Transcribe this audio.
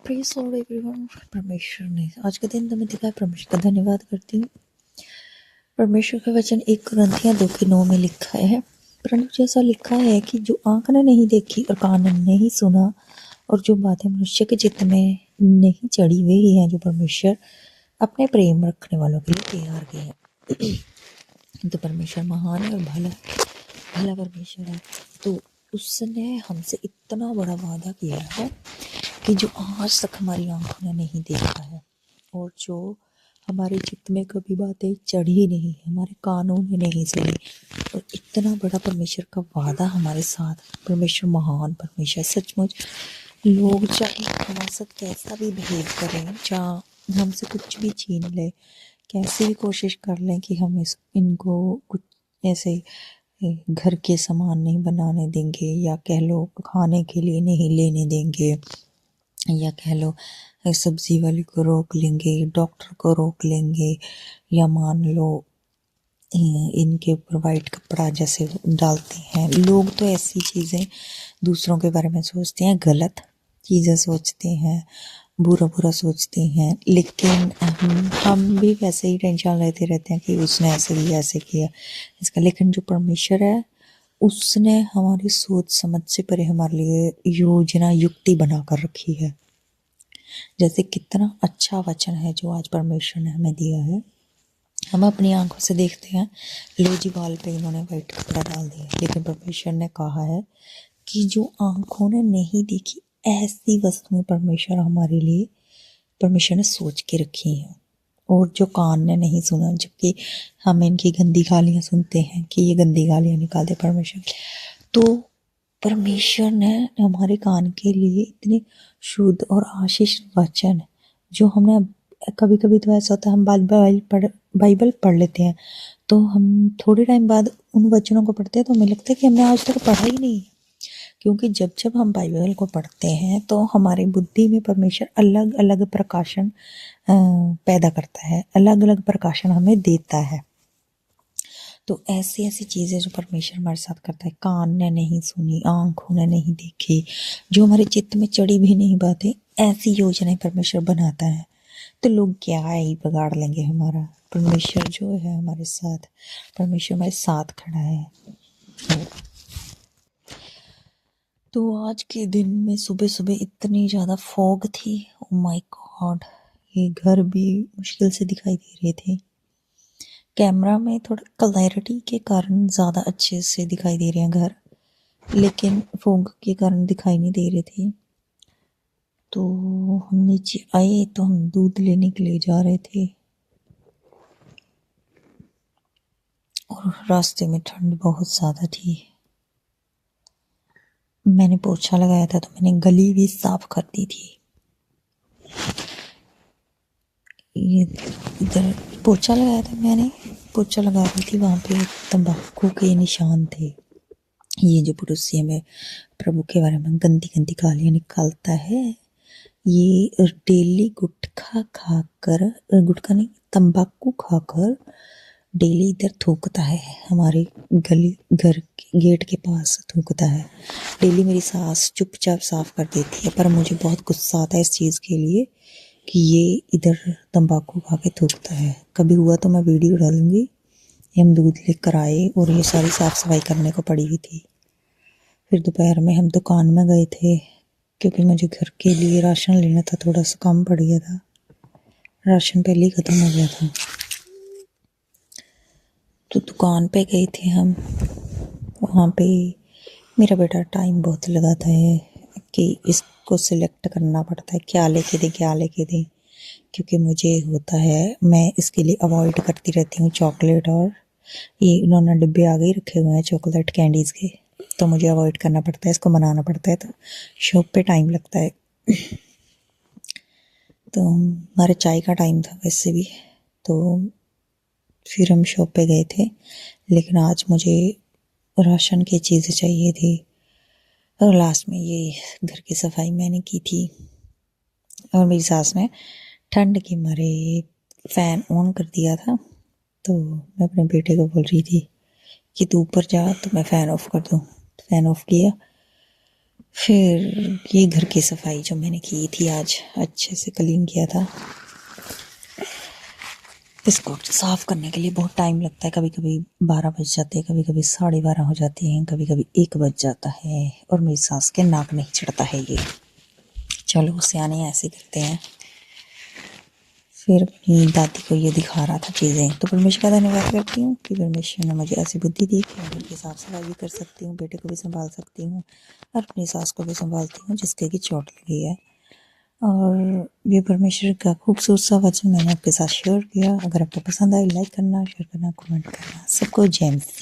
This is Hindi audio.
Praise Lord everyone. परमेश्वर ने आज का दिन तुम्हें दिखाया, परमेश्वर का धन्यवाद करती हूँ। परमेश्वर का वचन 1 कुरिन्थियों 2:9 में लिखा है, परंतु जैसा लिखा है कि जो आँख ने नहीं देखी और कान ने नहीं सुना और जो बातें मनुष्य के चित्त में नहीं चढ़ी वे ही हैं जो परमेश्वर अपने प्रेम रखने वालों के लिए तैयार किए हैं। तो परमेश्वर महान है और भला परमेश्वर है। तो उसने हमसे इतना बड़ा वादा किया है कि जो आज तक हमारी आंखों ने नहीं देखा है और जो हमारे चित्त में कभी बातें चढ़ी नहीं, हमारे कानों ने नहीं सुनी, और इतना बड़ा परमेश्वर का वादा हमारे साथ। परमेश्वर महान परमेश्वर सचमुच। लोग चाहे हमारे साथ कैसा भी बिहेव करें, चाहे हमसे कुछ भी छीन ले, कैसे भी कोशिश कर लें कि हम इनको कुछ ऐसे घर के सामान नहीं बनाने देंगे, या कह लो खाने के लिए नहीं लेने देंगे, या कह लो सब्जी वाले को रोक लेंगे, डॉक्टर को रोक लेंगे, या मान लो इनके ऊपर वाइट कपड़ा जैसे डालते हैं लोग। तो ऐसी चीज़ें दूसरों के बारे में सोचते हैं, गलत चीज़ें सोचते हैं, बुरा बुरा सोचते हैं, लेकिन हम भी वैसे ही टेंशन लेते रहते हैं कि उसने ऐसे किया इसका। लेकिन जो परमेश्वर है उसने हमारी सोच समझ से परे हमारे लिए योजना युक्ति बना कर रखी है। जैसे कितना अच्छा वचन है जो आज परमेश्वर ने हमें दिया है। हम अपनी आंखों से देखते हैं, लो जी बाल पे इन्होंने वाइट कपड़ा डाल दिया, लेकिन परमेश्वर ने कहा है कि जो आंखों ने नहीं देखी ऐसी वस्तुएं परमेश्वर ने सोच के रखी हैं, और जो कान ने नहीं सुना, जबकि हम इनकी गंदी गालियां सुनते हैं कि ये गंदी गालियां निकाल दे परमेश्वर। तो परमेश्वर ने हमारे कान के लिए इतने शुद्ध और आशीष वचन, जो हमने कभी कभी तो ऐसा होता है हम बाइबल पढ़ लेते हैं, तो हम थोड़े टाइम बाद उन वचनों को पढ़ते हैं तो हमें लगता है कि हमने आज तक पढ़ा ही नहीं। क्योंकि जब जब हम बाइबल को पढ़ते हैं तो हमारी बुद्धि में परमेश्वर अलग अलग प्रकाशन पैदा करता है, अलग अलग प्रकाशन हमें देता है। तो ऐसी ऐसी चीज़ें जो परमेश्वर हमारे साथ करता है, कान ने नहीं सुनी, आंखों ने नहीं देखी, जो हमारे चित्त में चढ़ी भी नहीं बातें, ऐसी योजनाएं परमेश्वर बनाता है। तो लोग क्या ही बिगाड़ लेंगे हमारा। परमेश्वर जो है हमारे साथ, परमेश्वर हमारे साथ खड़ा है। तो आज के दिन में सुबह सुबह इतनी ज़्यादा फॉग थी, ओ माय गॉड, ये घर भी मुश्किल से दिखाई दे रहे थे। कैमरा में थोड़ा क्लैरिटी के कारण ज़्यादा अच्छे से दिखाई दे रहे हैं घर, लेकिन फॉग के कारण दिखाई नहीं दे रहे थे। तो हम नीचे आए तो हम दूध लेने के लिए जा रहे थे, और रास्ते में ठंड बहुत ज़्यादा थी। मैंने पोछा लगाया था तो मैंने गली भी साफ कर दी थी। ये इधर पोछा लगाया था, मैंने पोछा लगा रही थी, वहाँ पे तंबाकू के निशान थे। ये जो पड़ोसी में प्रभु के बारे में गंदी गंदी गालियाँ निकालता है, ये डेली गुटखा नहीं, तंबाकू खाकर डेली इधर थूकता है, हमारे गली घर के गेट के पास थूकता है। डेली मेरी सास चुपचाप साफ कर देती है, पर मुझे बहुत गुस्सा आता है इस चीज़ के लिए कि ये इधर तंबाकू खा के थूकता है। कभी हुआ तो मैं वीडियो डालूंगी। हम दूध लेकर आए और ये सारी साफ सफाई करने को पड़ी हुई थी। फिर दोपहर में हम दुकान में गए थे, क्योंकि मुझे घर के लिए राशन लेना था, थोड़ा सा कम पड़ गया था, राशन पहले ही ख़त्म हो गया था। तो दुकान पे गए थे हम, वहाँ पे मेरा बेटा टाइम बहुत लगाता है कि इसको सिलेक्ट करना पड़ता है क्या लेके दें, क्योंकि मुझे होता है, मैं इसके लिए अवॉइड करती रहती हूँ चॉकलेट, और ये इन्होंने डिब्बे आगे ही रखे हुए हैं चॉकलेट कैंडीज़ के, तो मुझे अवॉइड करना पड़ता है, इसको बनाना पड़ता है, तो शॉप पे टाइम लगता है। तो हमारे चाय का टाइम था वैसे भी, तो फिर हम शॉप पे गए थे, लेकिन आज मुझे राशन की चीज़ें चाहिए थी, और लास्ट में ये घर की सफाई मैंने की थी, और मेरी सास ने ठंड के मारे फ़ैन ऑन कर दिया था। तो मैं अपने बेटे को बोल रही थी कि तू ऊपर जा तो मैं फ़ैन ऑफ़ कर दूँ। फ़ैन ऑफ़ किया, फिर ये घर की सफाई जो मैंने की थी, आज अच्छे से क्लीन किया था। इसको साफ़ करने के लिए बहुत टाइम लगता है, कभी कभी 12 बज जाते हैं, कभी कभी 12:30 हो जाते हैं, कभी कभी 1 बज जाता है, और मेरी सास के नाक नहीं चढ़ता है ये। चलो सियाने ऐसे करते हैं। फिर अपनी दादी को ये दिखा रहा था चीज़ें, तो परमेश्वर का धन्यवाद करती हूँ कि परमेश्वर ने मुझे ऐसी बुद्धि दी कि मैं घर की साफ सफाई भी कर सकती हूँ, बेटे को भी संभाल सकती हूँ और अपनी सास को भी संभालती हूँ जिसके की चोट लगी है। और ये परमेश्वर का खूबसूरत सा वचन मैंने आपके साथ शेयर किया। अगर आपको पसंद आए, लाइक करना, शेयर करना, कमेंट करना। सबको जय मसीह।